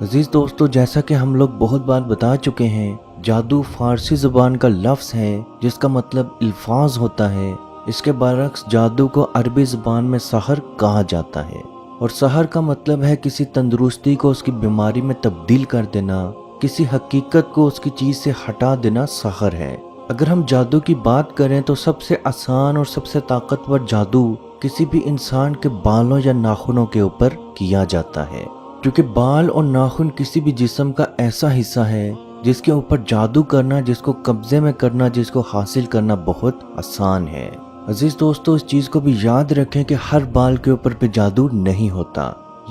अजीज दोस्तों, जैसा कि हम लोग बहुत बार बता चुके हैं, जादू फारसी ज़ुबान का लफ्ज़ है जिसका मतलब अल्फाज होता है। इसके बरक्स जादू को अरबी ज़ुबान में सहर कहा जाता है और सहर का मतलब है किसी तंदुरुस्ती को उसकी बीमारी में तब्दील कर देना, किसी हकीकत को उसकी चीज़ से हटा देना सहर है। अगर हम जादू की बात करें तो सबसे आसान और सबसे ताकतवर जादू किसी भी इंसान के बालों या नाखूनों के ऊपर किया जाता है, क्योंकि बाल और नाखून किसी भी जिस्म का ऐसा हिस्सा है जिसके ऊपर जादू करना, जिसको कब्जे में करना, जिसको हासिल करना बहुत आसान है। अजीज दोस्तों, इस चीज़ को भी याद रखें कि हर बाल के ऊपर भी जादू नहीं होता,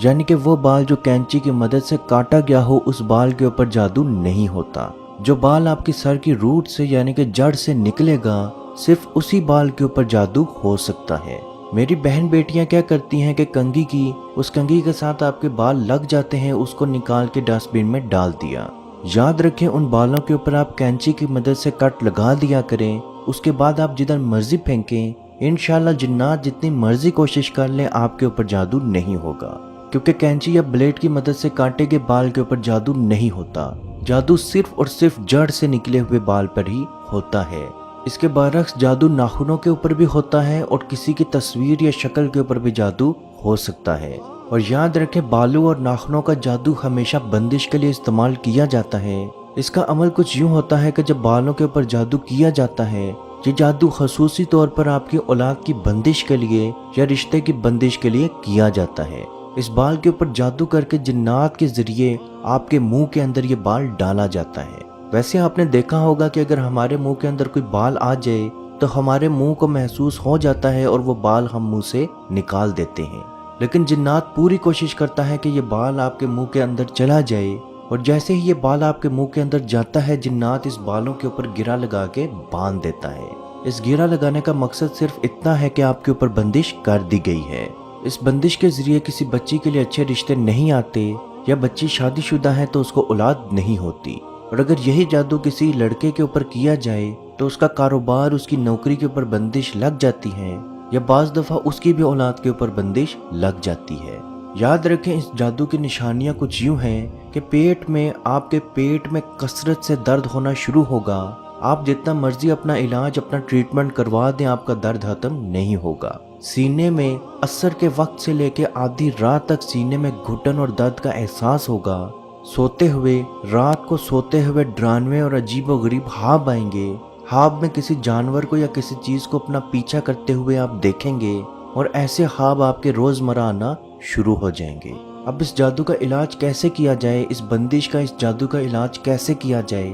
यानी कि वो बाल जो कैंची की मदद से काटा गया हो उस बाल के ऊपर जादू नहीं होता। जो बाल आपकी सर की रूट से यानी कि जड़ से निकलेगा, सिर्फ उसी बाल के ऊपर जादू हो सकता है। मेरी बहन बेटियां क्या करती हैं कि कंघी की उस कंघी के साथ आपके बाल लग जाते हैं, उसको निकाल के डस्टबिन में डाल दिया। याद रखें, उन बालों के ऊपर आप कैंची की मदद से कट लगा दिया करें, उसके बाद आप जिधर मर्जी फेंकें, इंशाल्लाह जिन्नात जितनी मर्जी कोशिश कर लें आपके ऊपर जादू नहीं होगा, क्योंकि कैंची या ब्लेड की मदद से काटे गए बाल के ऊपर जादू नहीं होता। जादू सिर्फ और सिर्फ जड़ से निकले हुए बाल पर ही होता है। इसके बरक्स जादू नाखूनों के ऊपर भी होता है और किसी की तस्वीर या शक्ल के ऊपर भी जादू हो सकता है। और याद रखें, बालों और नाखूनों का जादू हमेशा बंदिश के लिए इस्तेमाल किया जाता है। इसका अमल कुछ यूं होता है कि जब बालों के ऊपर जादू किया जाता है, ये जादू खसूसी तौर पर आपकी औलाद की बंदिश के लिए या रिश्ते की बंदिश के लिए किया जाता है। इस बाल के ऊपर जादू करके जिन्नात के जरिए आपके मुंह के अंदर ये बाल डाला जाता है। वैसे आपने देखा होगा कि अगर हमारे मुंह के अंदर कोई बाल आ जाए तो हमारे मुंह को महसूस हो जाता है और वो बाल हम मुंह से निकाल देते हैं, लेकिन जिन्नात पूरी कोशिश करता है कि ये बाल आपके मुंह के अंदर चला जाए, और जैसे ही ये बाल आपके मुंह के अंदर जाता है, जिन्नात इस बालों के ऊपर गिरा लगा के बांध देता है। इस गिरा लगाने का मकसद सिर्फ इतना है कि आपके ऊपर बंदिश कर दी गई है। इस बंदिश के जरिए किसी बच्ची के लिए अच्छे रिश्ते नहीं आते, या बच्ची शादीशुदा है तो उसको औलाद नहीं होती। और अगर यही जादू किसी लड़के के ऊपर किया जाए तो उसका कारोबार, उसकी नौकरी के ऊपर बंदिश लग जाती है, या बाज़ दफ़ा उसकी भी औलाद के ऊपर बंदिश लग जाती है। याद रखें, इस जादू की निशानियां कुछ यूं हैं कि आपके पेट में कसरत से दर्द होना शुरू होगा। आप जितना मर्जी अपना इलाज, अपना ट्रीटमेंट करवा दें, आपका दर्द खत्म नहीं होगा। सीने में असर के वक्त से लेके आधी रात तक सीने में घुटन और दर्द का एहसास होगा। रात को सोते हुए डरावने और अजीबोगरीब ख्वाब आएंगे। ख्वाब में किसी जानवर को या किसी चीज को अपना पीछा करते हुए आप देखेंगे, और ऐसे ख्वाब आपके रोजमर्रा आना शुरू हो जाएंगे। अब इस जादू का इलाज कैसे किया जाए, इस बंदिश का, इस जादू का इलाज कैसे किया जाए?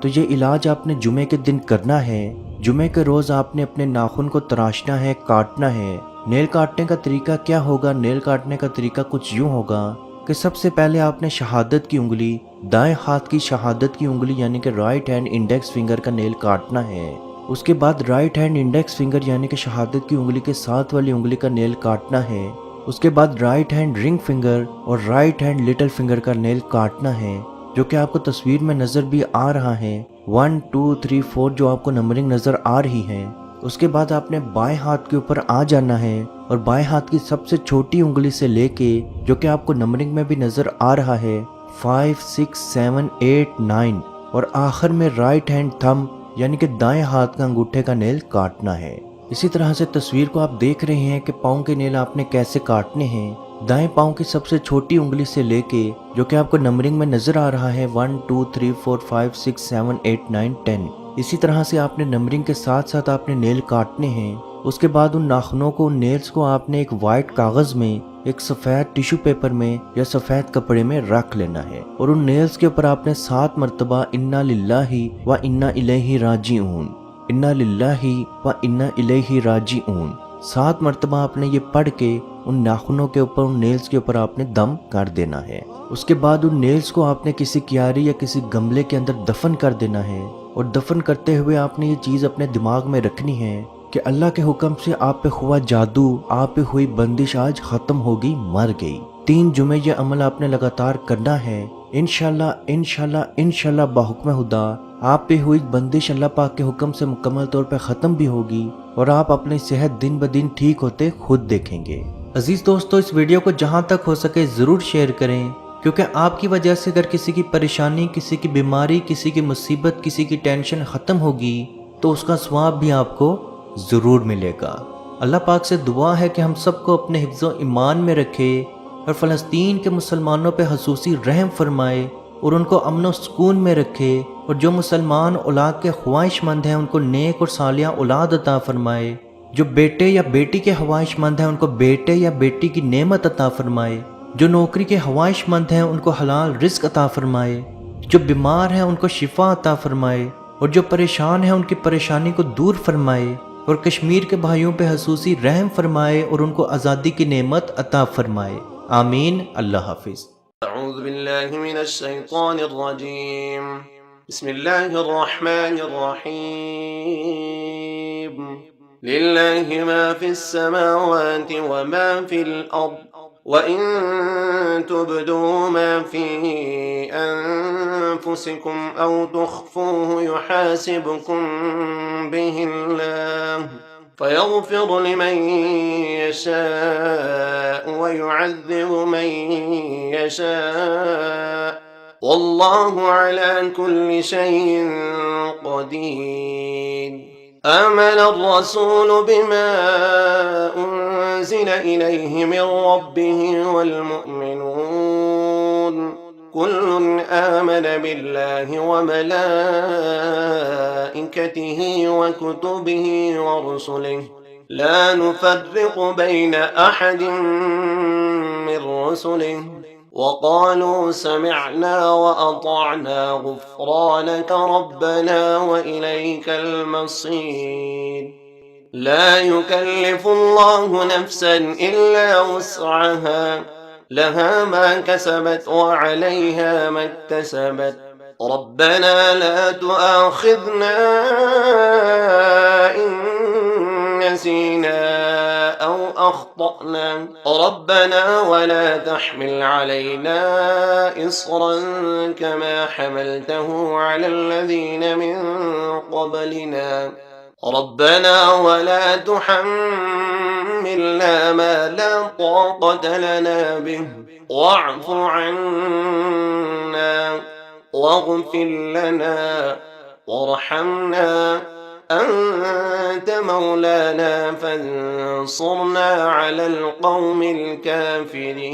तो ये इलाज आपने जुमे के दिन करना है। जुमे के रोज आपने अपने नाखून को तराशना है, काटना है। नेल काटने का तरीका क्या होगा? नेल काटने का तरीका कुछ यूं होगा कि सबसे पहले आपने शहादत की उंगली, दाएं हाथ की शहादत की उंगली यानी कि राइट हैंड इंडेक्स फिंगर का नेल काटना है। उसके बाद राइट हैंड इंडेक्स फिंगर यानी कि शहादत की उंगली के साथ वाली उंगली का नेल काटना है। उसके बाद राइट हैंड रिंग फिंगर और राइट हैंड लिटिल फिंगर का नेल काटना है, जो कि आपको तस्वीर में नजर भी आ रहा है। 1 2 3 4 जो आपको नंबरिंग नजर आ रही है। उसके बाद आपने बाएं हाथ के ऊपर आ जाना है और बाएं हाथ की सबसे छोटी उंगली से लेके, जो कि आपको नंबरिंग में भी नजर आ रहा है, 5 6 7 8 9, और आखिर में राइट हैंड थंब यानी कि दाएं हाथ का अंगूठे का नेल काटना है। इसी तरह से तस्वीर को आप देख रहे हैं कि पाँव के नेल आपने कैसे काटने हैं। दाएं पाँव की सबसे छोटी उंगली से लेके, जो कि आपको नंबरिंग में नजर आ रहा है, 1 2 3 4 5 6 7 8 9 10। इसी तरह से आपने नंबरिंग के साथ साथ आपने नेल काटने हैं। उसके बाद उन नाखूनों को, उन नेल्स को आपने एक वाइट कागज में, एक सफेद टिश्यू पेपर में या सफेद कपड़े में रख लेना है, और उन नेल्स के ऊपर आपने 7 मरतबा इन्ना लिल्लाही व इन्ना इलैहि राजिऊन, इन्ना लिल्लाही व इन्ना इलैहि राजिऊन 7 मरतबा आपने ये पढ़ के उन नाखूनों के ऊपर, उन नेल्स के ऊपर आपने दम कर देना है। उसके बाद उन नेल्स को आपने किसी क्यारी या किसी गमले के अंदर दफन कर देना है, और दफन करते हुए आपने ये चीज़ अपने दिमाग में रखनी है कि अल्लाह के हुक्म से आप पे हुआ जादू, आप पे हुई बंदिश आज खत्म होगी, मर गई। 3 जुमे ये अमल आपने लगातार करना है। इंशाल्लाह इंशाल्लाह इंशाल्लाह बाहुक्म खुदा आप पे हुई बंदिश अल्लाह पाक के हुक्म से मुकम्मल तौर पे ख़त्म भी होगी, और आप अपनी सेहत दिन ब दिन ठीक होते खुद देखेंगे। अजीज दोस्तों, इस वीडियो को जहाँ तक हो सके ज़रूर शेयर करें, کیونکہ آپ کی وجہ سے اگر کسی کی پریشانی، کسی کی بیماری، کسی کی مصیبت، کسی کی ٹینشن ختم ہوگی تو اس کا ثواب بھی آپ کو ضرور ملے گا۔ اللہ پاک سے دعا ہے کہ ہم سب کو اپنے حفظ و ایمان میں رکھے اور فلسطین کے مسلمانوں پہ خصوصی رحم فرمائے اور ان کو امن و سکون میں رکھے، اور جو مسلمان اولاد کے خواہش مند ہیں ان کو نیک اور صالحہ اولاد عطا فرمائے، جو بیٹے یا بیٹی کے خواہش مند ہیں ان کو بیٹے یا بیٹی کی نعمت عطا فرمائے، جو نوکری کے خواہش مند ہیں ان کو حلال رزق عطا فرمائے، جو بیمار ہیں ان کو شفا عطا فرمائے، اور جو پریشان ہیں ان کی پریشانی کو دور فرمائے، اور کشمیر کے بھائیوں پہ خصوصی رحم فرمائے اور ان کو آزادی کی نعمت عطا فرمائے۔ آمین۔ اللہ حافظ۔ اعوذ باللہ من الشیطان الرجیم، بسم اللہ الرحمن الرحیم، للہ ما فی السماوات وما فی الارض وَإِن تُبْدُوا مَا فِي أَنفُسِكُمْ أَوْ تُخْفُوهُ يُحَاسِبْكُم بِهِ اللَّهُ فَيَغْفِرُ لِمَن يَشَاءُ وَيُعَذِّبُ مَن يَشَاءُ وَاللَّهُ عَلَى كُلِّ شَيْءٍ قَدِيرٌ۔ آمن الرسول بما أنزل إليه من ربه والمؤمنون كل آمن بالله وملائكته وكتبه ورسله لا نفرق بين أحد من رسله وقالوا سمعنا وأطعنا غفرانك ربنا وإليك المصير۔ لا يكلف الله نفسا إلا وسعها، لها ما كسبت وعليها ما اكتسبت، ربنا لا تؤاخذنا إن نسينا أو أخطأنا، ربنا ولا تحمل علينا إصرا كما حملته على الذين من قبلنا، ربنا ولا تحملنا ما لا طاقة لنا به، واعف عنا واغفر لنا وارحمنا أنت مولانا فانصرنا على القوم الكافرين۔